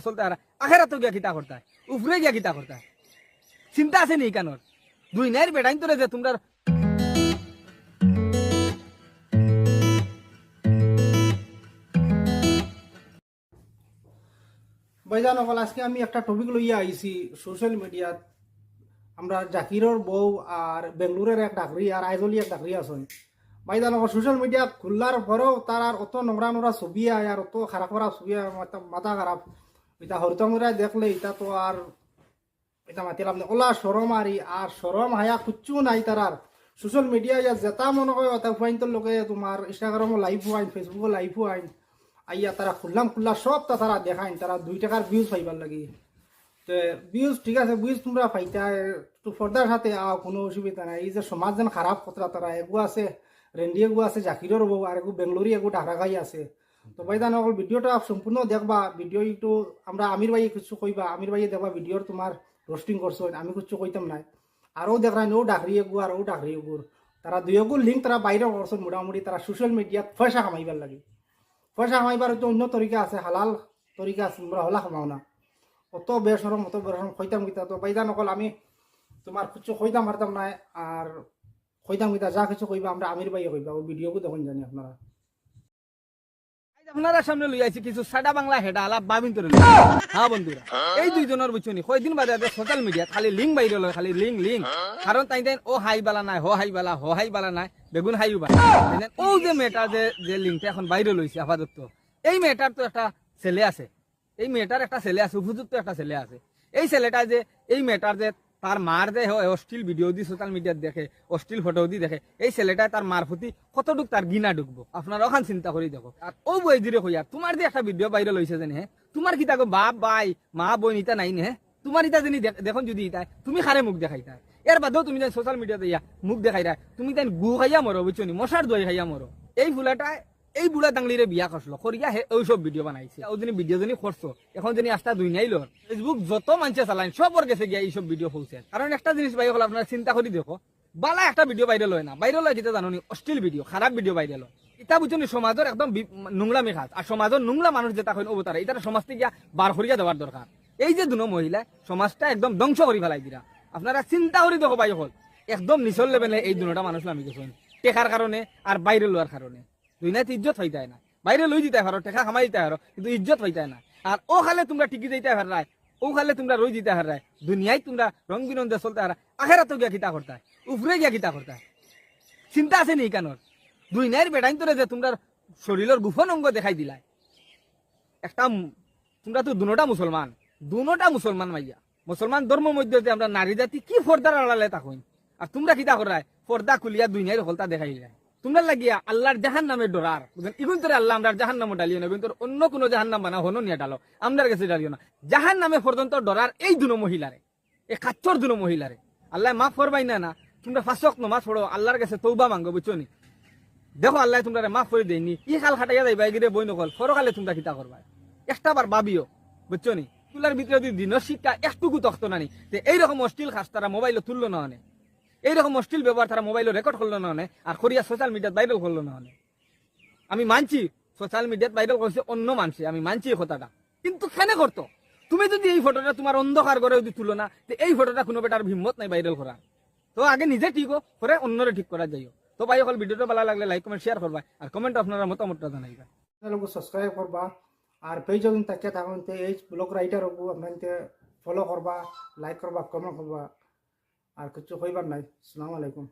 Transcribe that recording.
চলতে আর আখেরাতে গিয়া কিতা করতা উপরে গিয়া কিতা করতা চিন্তা আছে নি কানোর দুই নাইর বেড়াইন তোরে যে তোমরা ভাইজান সকল আজকে আমি একটা টপিক লইয়া আইছি সোশ্যাল মিডিয়াত আমরা জাকিরর বউ আর বেঙ্গলোরের এক ডাকরি আর আইজলি এক ডাকরি আছেন ভাইজান সকল সোশ্যাল মিডিয়া খুললার পরেও তার আর অত নোংরা নোংরা ছবি আয় আর অত খারাপ খারাপ ছবি আয় মাথা খারাপ এটা হরিতমরায় দেখলে এটা তো আর এটা মাতিলাম না ওলা সরম আর সরম হায়া কুচ্ছু নাই তার সোশ্যাল মিডিয়ায় যেটা মনে হয় অত ফাইন লোকে তোমার ইনস্টাগ্রামও লাইভ আইন ফেসবুকও লাইভ আইন আইয়া তারা খুললা সব তারা দেখাইন তারা 2 টাকার ভিউজ পাইবার লাগি তো ভিউজ ঠিক আছে ভিউজ তোমরা পাইতা তো ফর্দার সাথে কোনো অসুবিধা নাই এই যে সমাজ যেন খারাপ কথা তারা এগু আছে রেন্ডি এগু আছে জাকিরর বউ আর এগু বেঙ্গলোরি এগু ঢাকাগাই আছে তো ভাইজান অকল ভিডিওটা সম্পূর্ণ দেখবা ভিডিও একটু আমরা আমির ভাই কিছু কইবা আমির ভাই দেখবা ভিডিওর তোমার রোস্টিং করছো আমি কিছু কইতাম নাই আরও দেখাই ও ডাকরি এগু আর ও ডাকরি এগুর তারা দুইগুর লিঙ্ক তারা বাইরে করছেন মোটামুটি তারা সোশ্যাল মিডিয়াত পয়সা কামাইবার লাগে পয়সা কামাইবার তো অন্য তরিকা আছে হালাল তরিকা আছে আমরা হলা কামাও না অত বেসরম কইতাম গীতা তো বাইদা নকল আমি তোমার কিছু কইতাম পারতাম না আর কইতাম গীতা যা কিছু কইবা আমরা আমির ভাইয়ে কইবা ও ভিডিওকে তখন জানি আপনারা আপনারা সামনে লই আইছি কিছু সাদা বাংলা হেডা আলাপ বাবিন তোরে হ্যাঁ বন্ধুরা এই দুইজনের বুঝছনি কয়দিন বাদে সোশ্যাল মিডিয়া খালি লিঙ্ক বাইরে লয় খালি লিঙ্ক কারণ তাই দেন ও হাই বালা নাই হ হাই বালা নাই বেগুন হাইও বালা ও যে মেয়েটা যে লিঙ্কটা এখন বাইরে লইছে আপাতত এই মেয়েটার তো একটা ছেলে আছে এই মেয়েটার একটা ছেলে আছে উপযুক্ত একটা ছেলে আছে এই ছেলেটা যে এই মেয়েটার যে তার মার যে অশ্লীল ভিডিও দি সোশ্যাল মিডিয়াত দেখে অশ্লীল ফটো দি দেখে এই ছেলেটা তার মার প্রতি কতটুক তার গিনা ঢুকবো আপনারা ওখান চিন্তা করে দেখো আর ও বই দিরে কইয়া তোমার যে একটা ভিডিও বাইরে লইছে জানি হ্যাঁ তোমার কি তাকে বাপ বাই মা বোন ইতা নাই নে তোমার ইতা জানি দেখুন যদি ইতা তুমি খারে মুখ দেখাইতা এর বাদেও তুমি সোশ্যাল মিডিয়াতে ইয়া মুখ দেখাইতা তুমি তাই গু খাইয়া মরো বুঝছো নি মশার দই খাইয়া মরো এই ফুলাটা এই বুড়া দাংলিরে বিয়া করছিল করিয়া ওই সব ভিডিও বানাইছে ও যিনি ভিডিও যিনি করছো এখন যিনি আস্তা দুই নাই লোর ফেসবুক যত মানুষে চালান সবর গেছে গিয়া এইসব ভিডিও পৌঁছে কারণ একটা জিনিস বাইরে হল আপনারা চিন্তা করে দেখো বালা একটা ভিডিও বাইরে লয় না বাইরে লয় যেটা জানো নি অশ্লীল ভিডিও খারাপ ভিডিও বাইরে লয় এটা বুঝছো নি সমাজের একদম নোংরামি খাস আর সমাজের নোংরা মানুষ যেটা হয় অবতারে এটা সমাজ থেকে বার করিয়া দেওয়ার দরকার এই যে দুনো মহিলা সমাজটা একদম ধ্বংস করে ফেলাই দিরা আপনারা চিন্তা করে দেখো বাই হল একদম নিচল লেভেলে এই দুটা মানুষ নামি গেছেন টেকার কারণে আর বাইরে লোয়ার কারণে দুই না ইজ্জত হইতে না বাইরে লই দিতে পারো টেকা খামাই দিতে পারো কিন্তু ইজ্জত হইতে না আর ও খালে তোমরা টিকি দিতে পারাই ও খালে তোমরা রই দিতে পারাই দুনিয়ায় তোমরা রং বিনন্দে চলতে পারা আখেরাতে গিয়া কিতা করতা উপরে গিয়া কিতা করতা চিন্তা আছে নি কানোর দুই নাইর বেড়াইন তোরে যে তোমরা শরীরের গোপন অঙ্গ দেখাই দিলাই একটা তোমরা তো দুটা মুসলমান মাইয়া মুসলমান ধর্ম মধ্যে আমরা নারী জাতি কি পর্দার আড়ালে তাকইন আর তোমরা কিতা করাই পর্দা খুলিয়া দুই নাইর হলতা দেখাই দিলাই তোমরা লাগিয়া আল্লাহর জাহান নামে ডরার ইগুন তোরে আল্লাহ আমরা জাহান নামে ডালিও না তোর অন্য কোনো জাহান নাম বানা হনো নিয়ে ডালো আমরার কাছে ডালিও না জাহান নামে পর্যন্ত ডরার এই দুনো মহিলারে এই কাচ্চর দুনো মহিলারে আল্লাহ মাফ করবাই না তোমরা ফাঁসক নমাজ পড়ো আল্লাহর কাছে তৌবা মাঙ্গো বুঝছো নি দেখো আল্লাহ তোমরা মাফ করে দেয়নি ই খাল খাটাইয়া যাইবা এগিরে বই নকল ফরকালে তোমরা কিতা করবা একটা বার ভাবিও বুঝছো নি তুলার ভিতরে যদি দিনের শিক্ষা একটুকু তখ্ত নানি এইরকম অশ্লীল খাস তারা মোবাইলে তুললো না অনেক এইরকম অশ্লীল ব্যবহার তারা মোবাইলে রেকর্ড করলো না আর করিয়া সোশ্যাল মিডিয়াত ভাইরাল করলো না আমি মানছি সোশ্যাল মিডিয়াত ভাইরাল করছে অন্য মানছি আমি মানছি এই কথাটা কিন্তু কেনে করতো তুমি যদি এই ফটোটা তোমার অন্ধকার করে যদি তুলো না তো এই ফটোটা কোনো বেটার হিম্মত নাই ভাইরাল করা তো আগে নিজে ঠিক করে অন্যরে ঠিক করা যাইও তো ভাই সকল ভিডিওটা ভালো লাগলে লাইক কমেন্ট শেয়ার করবা আর কমেন্ট আপনারা মতামতটা জানাইবা চ্যানেলকে সাবস্ক্রাইব করবা আর পেজ যদি থাকে তখন এই ব্লগ রাইটার আপনাদের ফলো করবা লাইক করবা কমেন্ট করবা আর কিছু কইবার নাই আসসালামু আলাইকুম